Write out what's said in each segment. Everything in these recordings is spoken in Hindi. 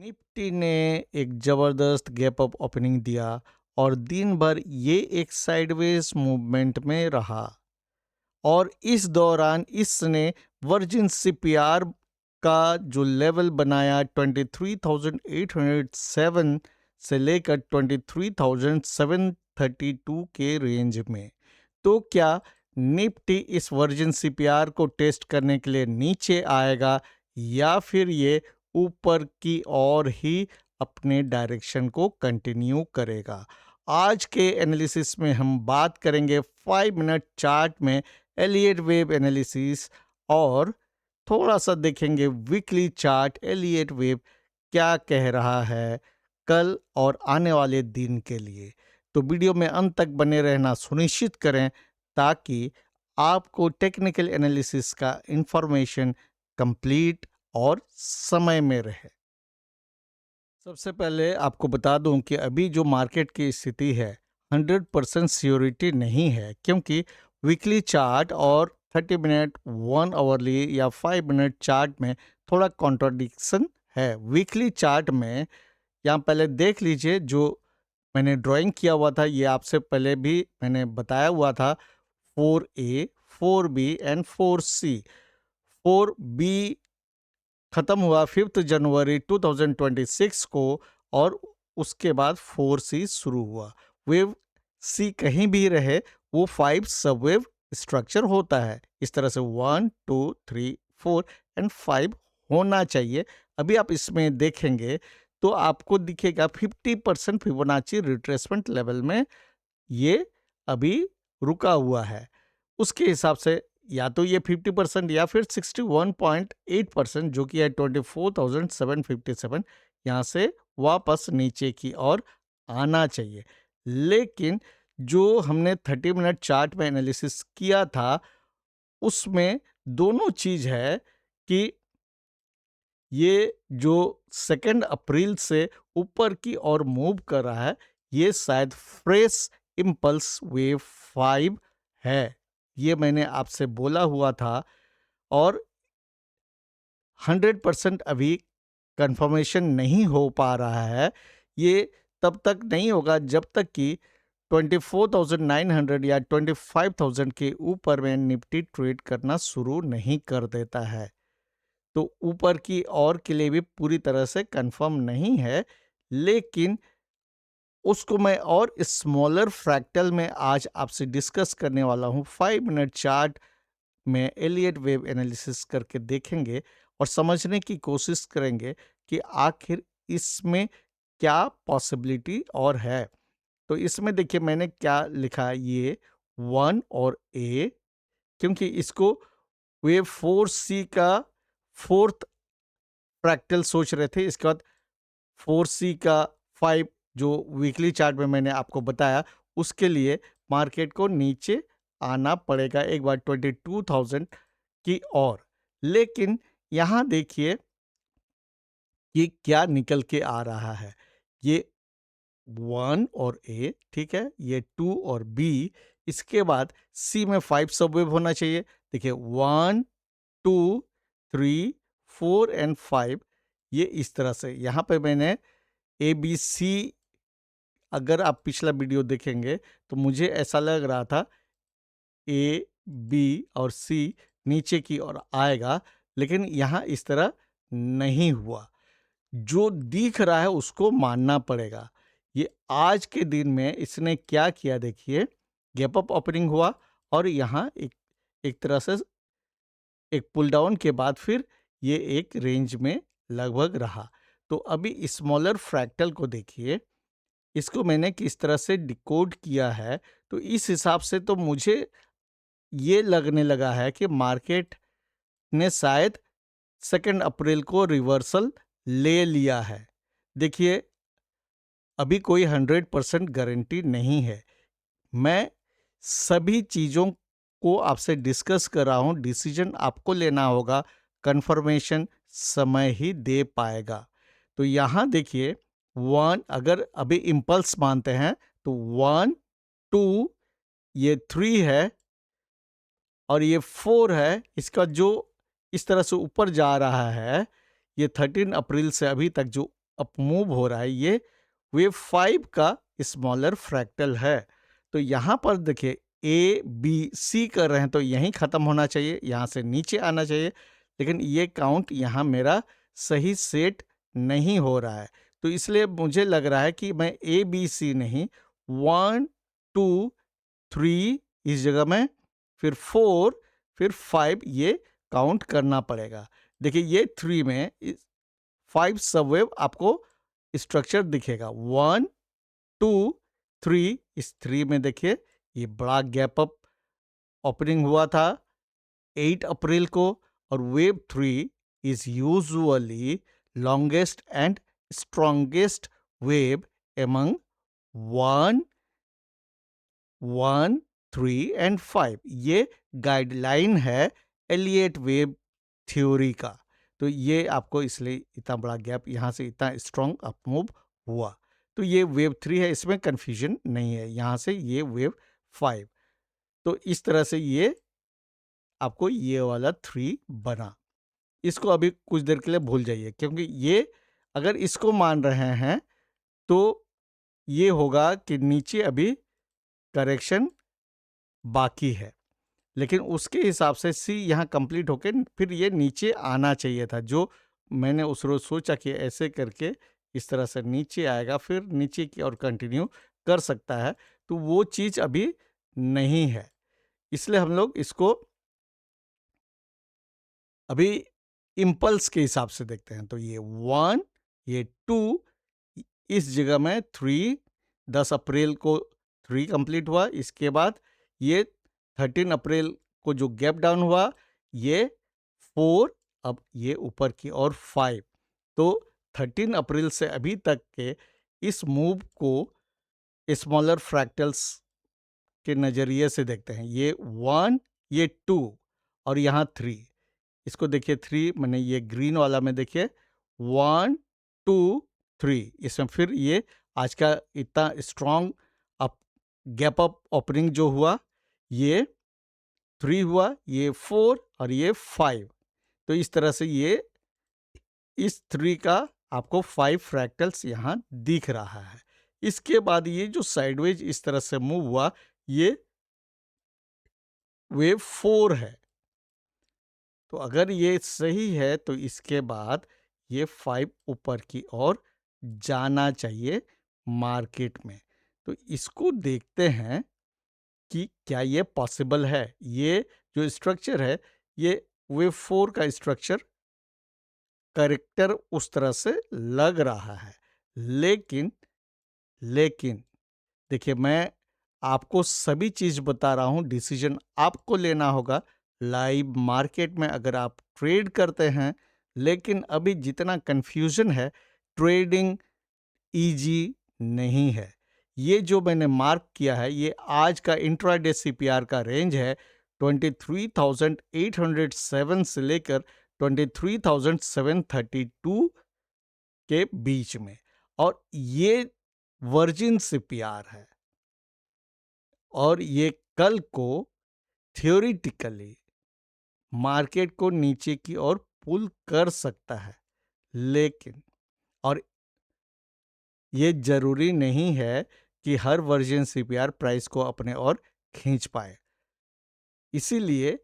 निफ्टी ने एक जबरदस्त गैप अप ओपनिंग दिया और दिन भर ये एक साइडवेज मूवमेंट में रहा। और इस दौरान इसने वर्जिन सीपीआर का जो लेवल बनाया 23,807 से लेकर 23,732 के रेंज में। तो क्या निफ्टी इस वर्जिन सीपीआर को टेस्ट करने के लिए नीचे आएगा या फिर ये ऊपर की ओर ही अपने डायरेक्शन को कंटिन्यू करेगा? आज के एनालिसिस में हम बात करेंगे 5 मिनट चार्ट में एलियट वेव एनालिसिस और थोड़ा सा देखेंगे वीकली चार्ट एलियट वेव क्या कह रहा है कल और आने वाले दिन के लिए। तो वीडियो में अंत तक बने रहना सुनिश्चित करें ताकि आपको टेक्निकल एनालिसिस का इंफॉर्मेशन कंप्लीट और समय में रहे। सबसे पहले आपको बता दूं कि अभी जो मार्केट की स्थिति है 100% सियोरिटी नहीं है, क्योंकि वीकली चार्ट और 30 मिनट 1 आवरली या 5 मिनट चार्ट में थोड़ा कॉन्ट्राडिक्शन है। वीकली चार्ट में यहाँ पहले देख लीजिए, जो मैंने ड्राइंग किया हुआ था ये आपसे पहले भी मैंने बताया हुआ था, 4A 4B and 4C। 4B खत्म हुआ 5 जनवरी 2026 को और उसके बाद 4C शुरू हुआ। वेव सी कहीं भी रहे वो 5 सबवेव स्ट्रक्चर होता है। इस तरह से 1 2 3 4 एंड 5 होना चाहिए। अभी आप इसमें देखेंगे तो आपको दिखेगा 50% फिबोनाची रिट्रेसमेंट लेवल में ये अभी रुका हुआ है। उसके हिसाब से या तो ये 50% या फिर 61.8% जो कि है 24,757, यहाँ से वापस नीचे की ओर आना चाहिए। लेकिन जो हमने 30 मिनट चार्ट में एनालिसिस किया था उसमें दोनों चीज है कि ये जो 2 अप्रैल से ऊपर की ओर मूव कर रहा है ये शायद फ्रेश इम्पल्स वेव 5 है। ये मैंने आपसे बोला हुआ था और 100% अभी कंफर्मेशन नहीं हो पा रहा है। ये तब तक नहीं होगा जब तक कि 24,900 या 25,000 के ऊपर में निफ्टी ट्रेड करना शुरू नहीं कर देता है। तो ऊपर की ओर के लिए भी पूरी तरह से कंफर्म नहीं है, लेकिन उसको मैं और स्मॉलर फ्रैक्टल में आज आपसे डिस्कस करने वाला हूँ। 5 मिनट चार्ट में एलियट वेव एनालिसिस करके देखेंगे और समझने की कोशिश करेंगे कि आखिर इसमें क्या पॉसिबिलिटी और है। तो इसमें देखिए मैंने क्या लिखा है, ये 1 और A, क्योंकि इसको वेव 4C का फोर्थ फ्रैक्टल सोच रहे थे। इसके बाद 4C का 5 जो वीकली चार्ट में मैंने आपको बताया, उसके लिए मार्केट को नीचे आना पड़ेगा एक बार 22,000 की ओर। लेकिन यहाँ देखिए कि क्या निकल के आ रहा है। ये 1 और A, ठीक है, ये 2 और B, इसके बाद C में 5 सबवेव होना चाहिए। देखिए 1 2 3 4 एंड 5, ये इस तरह से यहाँ पे मैंने ABC, अगर आप पिछला वीडियो देखेंगे तो मुझे ऐसा लग रहा था A B और C नीचे की ओर आएगा, लेकिन यहाँ इस तरह नहीं हुआ। जो दिख रहा है उसको मानना पड़ेगा। ये आज के दिन में इसने क्या किया, देखिए गैप अप ओपनिंग हुआ और यहाँ एक तरह से एक पुल डाउन के बाद फिर ये एक रेंज में लगभग रहा। तो अभी स्मॉलर फ्रैक्टल को देखिए, इसको मैंने किस तरह से डिकोड किया है। तो इस हिसाब से तो मुझे ये लगने लगा है कि मार्केट ने शायद 2 अप्रैल को रिवर्सल ले लिया है। देखिए अभी कोई 100% गारंटी नहीं है। मैं सभी चीज़ों को आपसे डिस्कस कर रहा हूँ, डिसीजन आपको लेना होगा, कंफर्मेशन समय ही दे पाएगा। तो यहाँ देखिए 1, अगर अभी इम्पल्स मानते हैं तो 1 2, ये 3 है और ये 4 है। इसका जो इस तरह से ऊपर जा रहा है, ये 13 अप्रैल से अभी तक जो अप मूव हो रहा है, ये वेव 5 का स्मॉलर फ्रैक्टल है। तो यहाँ पर देखिए ए बी सी कर रहे हैं तो यहीं ख़त्म होना चाहिए, यहाँ से नीचे आना चाहिए, लेकिन ये काउंट यहाँ मेरा सही सेट नहीं हो रहा है। तो इसलिए मुझे लग रहा है कि मैं ए बी सी नहीं, 1 2 3 इस जगह में, फिर 4, फिर 5 ये काउंट करना पड़ेगा। देखिए ये 3 में 5 सबवेव आपको स्ट्रक्चर दिखेगा, 1 2 3, इस 3 में देखिए ये बड़ा गैप अप ओपनिंग हुआ था 8 अप्रैल को, और wave 3 is usually longest and strongest wave among 1 1 3 and 5। ये गाइडलाइन है एलियट वेव थ्योरी का। तो ये आपको इसलिए इतना बड़ा गैप, यहाँ से इतना स्ट्रॉन्ग अपमूव हुआ, तो ये वेव 3 है, इसमें कंफ्यूजन नहीं है। यहाँ से ये वेव 5, तो इस तरह से ये आपको ये वाला 3 बना। इसको अभी कुछ देर के लिए भूल जाइए, क्योंकि ये अगर इसको मान रहे हैं तो ये होगा कि नीचे अभी करेक्शन बाकी है, लेकिन उसके हिसाब से सी यहाँ कंप्लीट होके फिर ये नीचे आना चाहिए था। जो मैंने उस रोज सोचा कि ऐसे करके इस तरह से नीचे आएगा, फिर नीचे की और कंटिन्यू कर सकता है, तो वो चीज़ अभी नहीं है। इसलिए हम लोग इसको अभी इम्पल्स के हिसाब से देखते हैं। तो ये 1, ये 2, इस जगह में 3, 10 अप्रैल को 3 कंप्लीट हुआ। इसके बाद ये 13 अप्रैल को जो गैप डाउन हुआ ये 4, अब ये ऊपर की ओर 5। तो 13 अप्रैल से अभी तक के इस मूव को स्मॉलर फ्रैक्टल्स के नज़रिए से देखते हैं। ये 1, ये 2 और यहाँ 3। इसको देखिए 3, मैंने ये ग्रीन वाला में देखिए 1 2 3, इसमें फिर ये आज का इतना strong up gap up opening जो हुआ ये 3 हुआ, ये 4 और ये 5। तो इस तरह से ये इस 3 का आपको 5 फ्रैक्टल्स यहाँ दिख रहा है। इसके बाद ये जो साइडवेज इस तरह से मूव हुआ ये वेव 4 है। तो अगर ये सही है तो इसके बाद ये 5 ऊपर की ओर जाना चाहिए मार्केट में। तो इसको देखते हैं कि क्या ये पॉसिबल है। ये जो स्ट्रक्चर है ये वेव 4 का स्ट्रक्चर करेक्टर उस तरह से लग रहा है, लेकिन लेकिन देखिए मैं आपको सभी चीज़ बता रहा हूँ, डिसीजन आपको लेना होगा लाइव मार्केट में अगर आप ट्रेड करते हैं। लेकिन अभी जितना कंफ्यूजन है, ट्रेडिंग इजी नहीं है। ये जो मैंने मार्क किया है ये आज का इंट्राडे सीपीआर का रेंज है 23,807 से लेकर 23,732 के बीच में, और ये वर्जिन सीपीआर है, और ये कल को थियोरिटिकली मार्केट को नीचे की ओर पुल कर सकता है। लेकिन और ये जरूरी नहीं है कि हर वर्जन सीपीआर प्राइस को अपने ओर खींच पाए। इसीलिए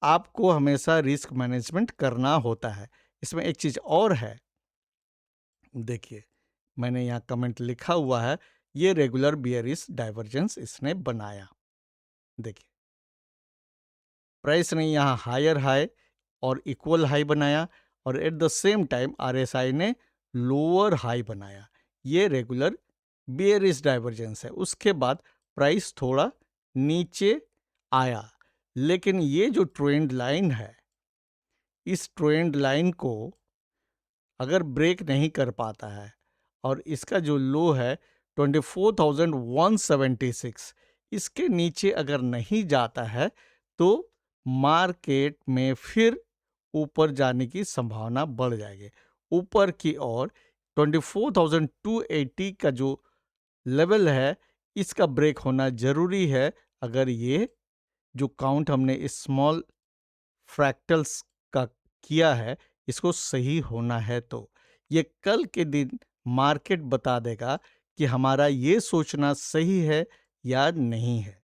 आपको हमेशा रिस्क मैनेजमेंट करना होता है। इसमें एक चीज और है, देखिए मैंने यहाँ कमेंट लिखा हुआ है, ये रेगुलर बियरिश डाइवर्जेंस इसने बनाया। देखिए प्राइस ने यहाँ हायर हाई और इक्वल हाई बनाया, और at the same time RSI ने लोअर हाई बनाया। ये रेगुलर बियरिश डाइवर्जेंस है। उसके बाद प्राइस थोड़ा नीचे आया, लेकिन ये जो ट्रेंड लाइन है, इस ट्रेंड लाइन को अगर ब्रेक नहीं कर पाता है और इसका जो लो है 24,176, इसके नीचे अगर नहीं जाता है तो मार्केट में फिर ऊपर जाने की संभावना बढ़ जाएगी ऊपर की ओर। 24,280 का जो लेवल है इसका ब्रेक होना जरूरी है, अगर ये जो काउंट हमने स्मॉल फ्रैक्टल्स का किया है इसको सही होना है। तो ये कल के दिन मार्केट बता देगा कि हमारा ये सोचना सही है या नहीं है।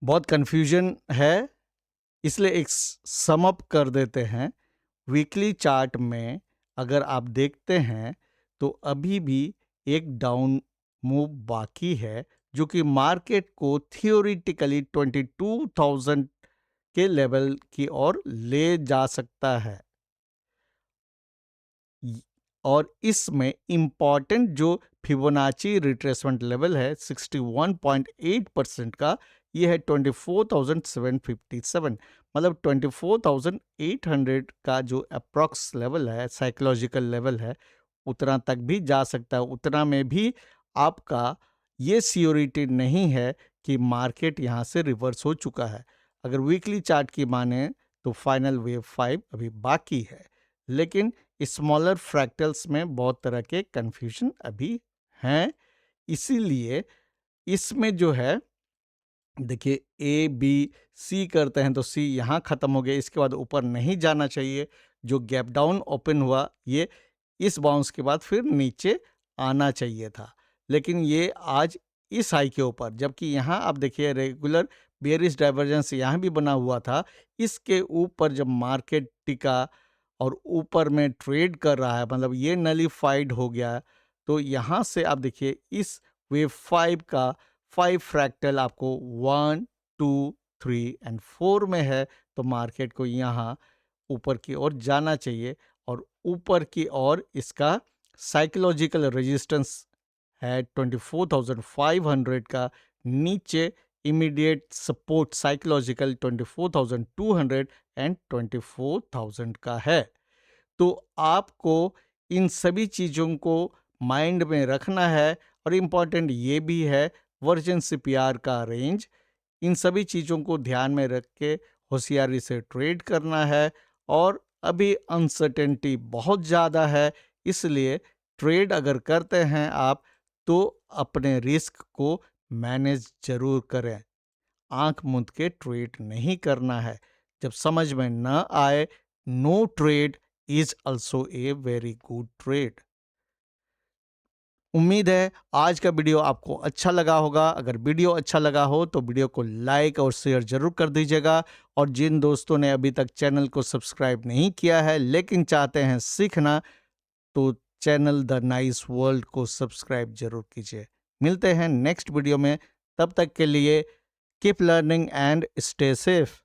बहुत कन्फ्यूजन है, इसलिए एक सम अप कर देते हैं। वीकली चार्ट में अगर आप देखते हैं तो अभी भी एक डाउन मूव बाकी है, जो कि मार्केट को थियोरिटिकली 22,000 के लेवल की ओर ले जा सकता है। और इसमें इम्पॉर्टेंट जो फिबोनाची रिट्रेसमेंट लेवल है 61.8% का, ये है 24,757। मतलब 24,800 का जो अप्रॉक्स लेवल है, साइकोलॉजिकल लेवल है, उतना तक भी जा सकता है। उतना में भी आपका ये सियोरिटी नहीं है कि मार्केट यहाँ से रिवर्स हो चुका है। अगर वीकली चार्ट की माने तो फाइनल वेव 5 अभी बाकी है, लेकिन स्मॉलर फ्रैक्टल्स में बहुत तरह के कंफ्यूजन अभी हैं। इसीलिए इसमें जो है, देखिए ए बी सी करते हैं तो सी यहाँ ख़त्म हो गया, इसके बाद ऊपर नहीं जाना चाहिए। जो गैप डाउन ओपन हुआ ये इस बाउंस के बाद फिर नीचे आना चाहिए था, लेकिन ये आज इस हाई के ऊपर, जबकि यहाँ आप देखिए रेगुलर बेयरिश डाइवर्जेंस यहाँ भी बना हुआ था। इसके ऊपर जब मार्केट टिका और ऊपर में ट्रेड कर रहा है, मतलब ये नलीफाइड हो गया, तो यहाँ से आप देखिए इस वेव 5 का 5 फ्रैक्टल आपको 1 2 3 एंड 4 में है, तो मार्केट को यहाँ ऊपर की ओर जाना चाहिए। और ऊपर की ओर इसका साइकोलॉजिकल रेजिस्टेंस है 24,500 का, नीचे इमीडिएट सपोर्ट साइकोलॉजिकल 24,200 एंड 24,000 का है। तो आपको इन सभी चीज़ों को माइंड में रखना है। और इम्पॉर्टेंट ये भी है वर्जन सीपीआर का रेंज, इन सभी चीज़ों को ध्यान में रख के होशियारी से ट्रेड करना है। और अभी अनसर्टेनिटी बहुत ज़्यादा है, इसलिए ट्रेड अगर करते हैं आप तो अपने रिस्क को मैनेज जरूर करें। आंख मूंद के ट्रेड नहीं करना है। जब समझ में न आए, no trade is also a very good trade. उम्मीद है आज का वीडियो आपको अच्छा लगा होगा। अगर वीडियो अच्छा लगा हो तो वीडियो को लाइक और शेयर जरूर कर दीजिएगा। और जिन दोस्तों ने अभी तक चैनल को सब्सक्राइब नहीं किया है लेकिन चाहते हैं सीखना, तो चैनल द नाइस वर्ल्ड को सब्सक्राइब जरूर कीजिए। मिलते हैं नेक्स्ट वीडियो में, तब तक के लिए keep learning and stay safe.